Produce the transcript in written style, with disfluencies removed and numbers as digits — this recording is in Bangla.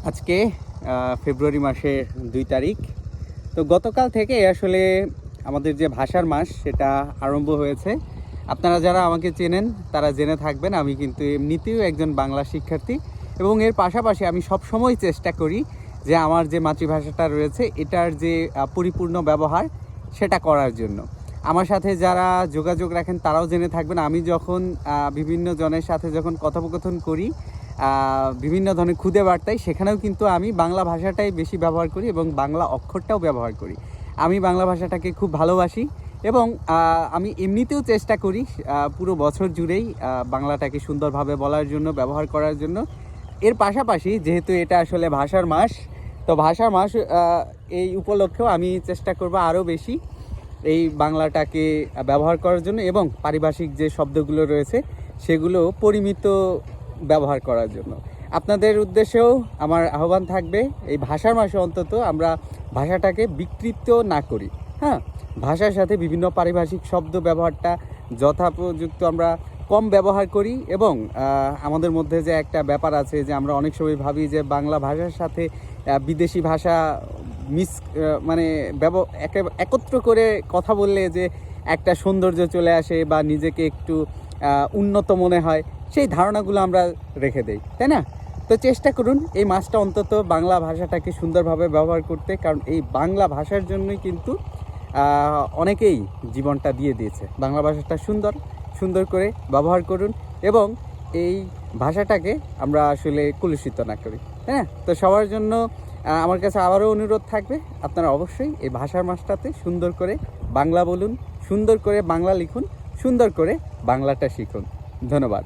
আজকে ফেব্রুয়ারি মাসের 2 তারিখ। তো গতকাল থেকে আসলে আমাদের যে ভাষার মাস সেটা আরম্ভ হয়েছে। আপনারা যারা আমাকে চেনেন তারা জেনে থাকবেন আমি কিন্তু এমনিতেও একজন বাংলা শিক্ষার্থী, এবং এর পাশাপাশি আমি সবসময় চেষ্টা করি যে আমার যে মাতৃভাষাটা রয়েছে এটার যে পরিপূর্ণ ব্যবহার সেটা করার জন্য। আমার সাথে যারা যোগাযোগ রাখেন তারাও জেনে থাকবেন, আমি যখন বিভিন্ন জনের সাথে যখন কথোপকথন করি বিভিন্ন ধরনের খুদে বার্তায়, সেখানেও কিন্তু আমি বাংলা ভাষাটাই বেশি ব্যবহার করি এবং বাংলা অক্ষরটাও ব্যবহার করি। আমি বাংলা ভাষাটাকে খুব ভালোবাসি এবং আমি এমনিতেও চেষ্টা করি পুরো বছর জুড়েই বাংলাটাকে সুন্দরভাবে বলার জন্য, ব্যবহার করার জন্য। এর পাশাপাশি যেহেতু এটা আসলে ভাষার মাস, তো ভাষার মাস এই উপলক্ষেও আমি চেষ্টা করব আরও বেশি এই বাংলাটাকে ব্যবহার করার জন্য এবং পারিভাষিক যে শব্দগুলো রয়েছে সেগুলো পরিমিত ব্যবহার করার জন্য। আপনাদের উদ্দেশ্যেও আমার আহ্বান থাকবে এই ভাষার মাসে অন্তত আমরা ভাষাটাকে বিকৃত না করি। হ্যাঁ, ভাষার সাথে বিভিন্ন পারিভাষিক শব্দ ব্যবহারটা যথাপযুক্ত আমরা কম ব্যবহার করি, এবং আমাদের মধ্যে যে একটা ব্যাপার আছে যে আমরা অনেক সময় ভাবি যে বাংলা ভাষার সাথে বিদেশি ভাষা মানে একত্র করে কথা বললে যে একটা সৌন্দর্য চলে আসে বা নিজেকে একটু উন্নত মনে হয়, সেই ধারণাগুলো আমরা রেখে দেই, তাই না? তো চেষ্টা করুন এই মাসটা অন্তত বাংলা ভাষাটাকে সুন্দরভাবে ব্যবহার করতে, কারণ এই বাংলা ভাষার জন্যই কিন্তু অনেকেই জীবনটা দিয়ে দিয়েছে। বাংলা ভাষাটা সুন্দর করে ব্যবহার করুন এবং এই ভাষাটাকে আমরা আসলে কলুষিত না করি, হ্যাঁ। তো সবার জন্য আমার কাছে আবারও অনুরোধ থাকবে, আপনারা অবশ্যই এই ভাষার মাসটাতে সুন্দর করে বাংলা বলুন, সুন্দর করে বাংলা লিখুন, সুন্দর করে বাংলাটা শিখুন। ধন্যবাদ।